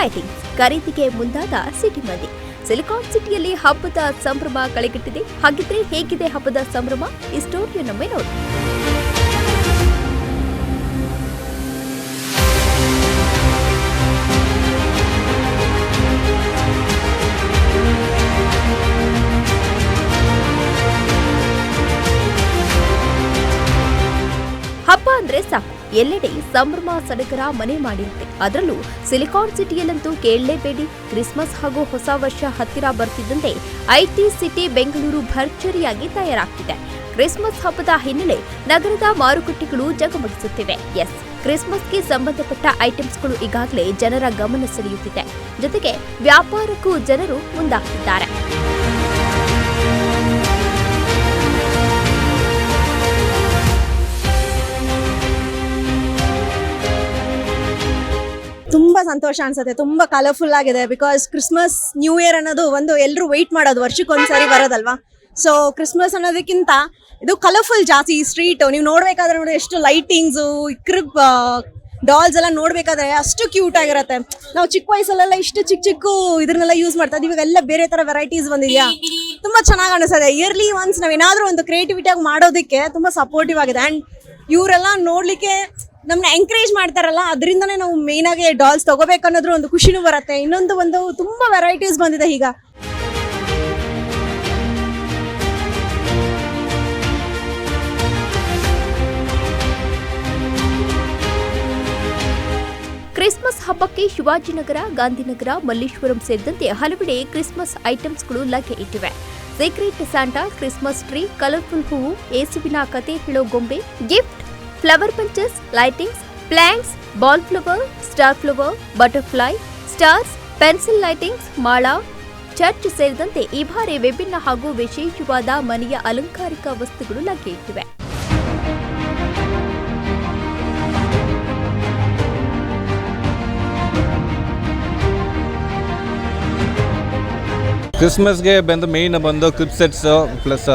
Lightings ಖರೀದಿಗೆ ಮುಂದಾದ city ಮಂದಿ. ಸಿಲಿಕಾನ್ ಸಿಟಿಯಲ್ಲಿ ಹಬ್ಬದ ಸಂಭ್ರಮ ಕಳೆಗಟ್ಟಿದೆ. ಹಾಗಿದ್ರೆ ಹೇಗಿದೆ ಹಬ್ಬದ ಸಂಭ್ರಮ? ಈ ಸ್ಟೋರಿಯನ್ನೊಮ್ಮೆ ನೋಡಿ. ಹಬ್ಬ ಅಂದ್ರೆ ಸಾಕು, ಎಲ್ಲೆಡೆ ಸಂಭ್ರಮ ಸಡಗರ ಮನೆ ಮಾಡಿರುತ್ತೆ. ಅದರಲ್ಲೂ ಸಿಲಿಕಾನ್ ಸಿಟಿಯಲ್ಲಂತೂ ಕೇಳಲೇಬೇಡಿ. ಕ್ರಿಸ್ಮಸ್ ಹಾಗೂ ಹೊಸ ವರ್ಷ ಹತ್ತಿರ ಬರ್ತಿದ್ದಂತೆ ಐಟಿ ಸಿಟಿ ಬೆಂಗಳೂರು ಭರ್ಜರಿಯಾಗಿ ತಯಾರಾಗ್ತಿದೆ. ಕ್ರಿಸ್ಮಸ್ ಹಬ್ಬದ ಹಿನ್ನೆಲೆ ನಗರದ ಮಾರುಕಟ್ಟೆಗಳು ಜಗಮಗಿಸುತ್ತಿವೆ. ಕ್ರಿಸ್ಮಸ್ಗೆ ಸಂಬಂಧಪಟ್ಟ ಐಟಮ್ಸ್ಗಳು ಈಗಾಗಲೇ ಜನರ ಗಮನ ಸೆಳೆಯುತ್ತಿದೆ. ಜೊತೆಗೆ ವ್ಯಾಪಾರಕ್ಕೂ ಜನರು ಮುಂದಾಗ್ತಿದ್ದಾರೆ. ತುಂಬಾ ಸಂತೋಷ ಅನ್ಸುತ್ತೆ. ತುಂಬಾ ಕಲರ್ಫುಲ್ ಆಗಿದೆ. ಬಿಕಾಸ್ ಕ್ರಿಸ್ಮಸ್ ನ್ಯೂ ಇಯರ್ ಅನ್ನೋದು ಒಂದು ಎಲ್ಲರೂ ವೆಯ್ಟ್ ಮಾಡೋದು, ವರ್ಷಕ್ಕೊಂದ್ಸರಿ ಬರೋದಲ್ವಾ. ಸೊ ಕ್ರಿಸ್ಮಸ್ ಅನ್ನೋದಕ್ಕಿಂತ ಇದು ಕಲರ್ಫುಲ್ ಜಾಸ್ತಿ. ಈ ಸ್ಟ್ರೀಟ್ ನೀವು ನೋಡ್ಬೇಕಾದ್ರೆ ನೋಡಿ, ಎಷ್ಟು ಲೈಟಿಂಗ್ಸು, ಡಾಲ್ಸ್ ಎಲ್ಲ ನೋಡ್ಬೇಕಾದ್ರೆ ಅಷ್ಟು ಕ್ಯೂಟ್ ಆಗಿರುತ್ತೆ. ನಾವು ಚಿಕ್ಕ ವಯಸ್ಸಲ್ಲೆಲ್ಲ ಇಷ್ಟು ಚಿಕ್ಕ ಇದನ್ನೆಲ್ಲ ಯೂಸ್ ಮಾಡ್ತಾ ಇದ್ದೀವಿ. ಇವಾಗೆಲ್ಲ ಬೇರೆ ತರ ವೆರೈಟೀಸ್ ಬಂದಿದ್ಯಾ, ತುಂಬಾ ಚೆನ್ನಾಗಿ ಅನಿಸ್ತದೆ. ಇಯರ್ಲಿ ಒನ್ಸ್ ನಾವ್ ಏನಾದ್ರೂ ಒಂದು ಕ್ರಿಯೇಟಿವಿಟಿಯಾಗಿ ಮಾಡೋದಕ್ಕೆ ತುಂಬಾ ಸಪೋರ್ಟಿವ್ ಆಗಿದೆ. ಅಂಡ್ ಇವರೆಲ್ಲ ನೋಡ್ಲಿಕ್ಕೆ ನಮ್ಮನ್ನ ಎಂಕರೇಜ್ ಮಾಡ್ತಾರಲ್ಲ, ಅದರಿಂದನೇ ನಾವು ಮೇನ್ ಆಗಿ ಡಾಲ್ಸ್ ತಗೋಬೇಕನ್ನೋದ್ರ ಒಂದು ಖುಷಿನೂ ಬರುತ್ತೆ. ಇನ್ನೊಂದು ತುಂಬಾ ವೆರೈಟೀಸ್ ಬಂದಿದೆ ಈಗ. ಕ್ರಿಸ್ಮಸ್ ಹಬ್ಬಕ್ಕೆ ಶಿವಾಜಿನಗರ, ಗಾಂಧಿನಗರ, ಮಲ್ಲೇಶ್ವರಂ ಸೇರಿದಂತೆ ಹಲವೆಡೆ ಕ್ರಿಸ್ಮಸ್ ಐಟಮ್ಸ್ಗಳು ಲಗ್ಗೆ ಇಟ್ಟಿವೆ. Secret Santa, Christmas tree, colourful ಹೂವು, ಏಸುವಿನ ಕತೆ ಹೇಳೋ ಗೊಂಬೆ, gift, flower bunches, lightings, plants, ball flower, star flower, butterfly, stars, pencil lightings, ಮಾಳಾ, ಚರ್ಚ್ ಸೇರಿದಂತೆ ಈ ಬಾರಿ ವಿಭಿನ್ನ ಹಾಗೂ ವಿಶೇಷವಾದ ಮನೆಯ ಅಲಂಕಾರಿಕ ವಸ್ತುಗಳು ಲಗ್ಗೆ ಇಟ್ಟಿವೆ. ಕ್ರಿಸ್ಮಸ್ಗೆ ಬಂದು ಮೇಯ್ನ್ ಬಂದು clip sets plus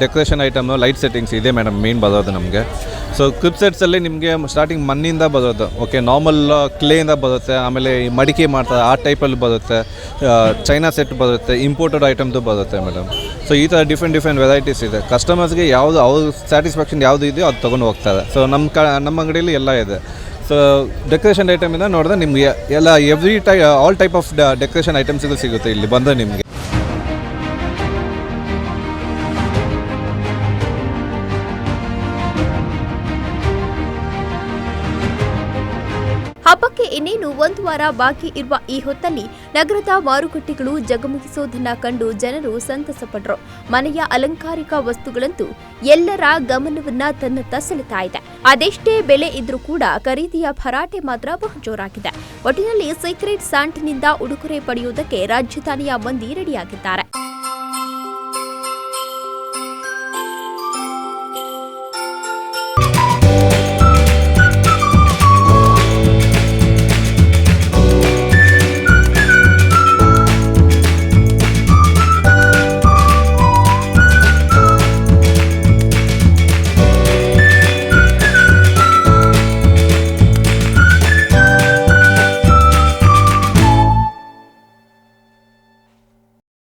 decoration item, light settings ಇದೆ ಮೇಡಮ್ ಮೇಯ್ನ್ ಬರೋದು ನಮಗೆ. ಸೊ ಕ್ಲಿಪ್ ಸೆಟ್ಸಲ್ಲಿ ನಿಮಗೆ ಸ್ಟಾರ್ಟಿಂಗ್ ಮಣ್ಣಿಂದ ಬರೋದು, ಓಕೆ, ನಾರ್ಮಲ್ ಕ್ಲೇಯಿಂದ ಬರುತ್ತೆ, ಆಮೇಲೆ ಮಡಿಕೆ ಮಾಡ್ತಾರೆ ಆ ಟೈಪಲ್ಲಿ ಬರುತ್ತೆ, ಚೈನಾ ಸೆಟ್ ಬರುತ್ತೆ, ಇಂಪೋರ್ಟೆಡ್ ಐಟಮ್ದು ಬರುತ್ತೆ ಮೇಡಮ್. ಸೊ ಈ ಥರ ಡಿಫ್ರೆಂಟ್ ವೆರೈಟೀಸ್ ಇದೆ. ಕಸ್ಟಮರ್ಸ್ಗೆ ಯಾವುದು ಅವ್ರ ಸ್ಯಾಟಿಸ್ಫ್ಯಾಕ್ಷನ್ ಯಾವುದು ಇದೆಯೋ ಅದು ತೊಗೊಂಡು ಹೋಗ್ತಾರೆ. ಸೊ ನಮ್ಮ ಅಂಗಡಿಯಲ್ಲಿ ಎಲ್ಲ ಇದೆ. ಸೊ ಡೆಕೋರೇಷನ್ ಐಟಮಿಂದ ನೋಡಿದ್ರೆ ನಿಮಗೆ ಎಲ್ಲ ಆಲ್ ಟೈಪ್ ಆಫ್ ಡೆಕೋರೇಷನ್ ಐಟಮ್ಸ್ಗಳು ಸಿಗುತ್ತೆ ಇಲ್ಲಿ ಬಂದರೆ ನಿಮಗೆ. ಹಬ್ಬಕ್ಕೆ ಇನ್ನೇನು ಒಂದು ವಾರ ಬಾಕಿ ಇರುವ ಈ ಹೊತ್ತಲ್ಲಿ ನಗರದ ಮಾರುಕಟ್ಟೆಗಳು ಜಗಮಗಿಸೋದನ್ನ ಕಂಡು ಜನರು ಸಂತಸ ಪಟ್ಟರು. ಮನೆಯ ಅಲಂಕಾರಿಕ ವಸ್ತುಗಳಂತೂ ಎಲ್ಲರ ಗಮನವನ್ನ ತನ್ನತ್ತ ಸೆಳೆತಾ ಇದೆ. ಅದೆಷ್ಟೇ ಬೆಲೆ ಇದ್ರೂ ಕೂಡ ಖರೀದಿಯ ಭರಾಟೆ ಮಾತ್ರ ಬಹುಜೋರಾಗಿದೆ. ಒಟ್ಟಿನಲ್ಲಿ ಸೀಕ್ರೆಟ್ ಸ್ಯಾಂಟಾನಿಂದ ಉಡುಗೊರೆ ಪಡೆಯುವುದಕ್ಕೆ ರಾಜಧಾನಿಯ ಮಂದಿ ರೆಡಿಯಾಗಿದ್ದಾರೆ.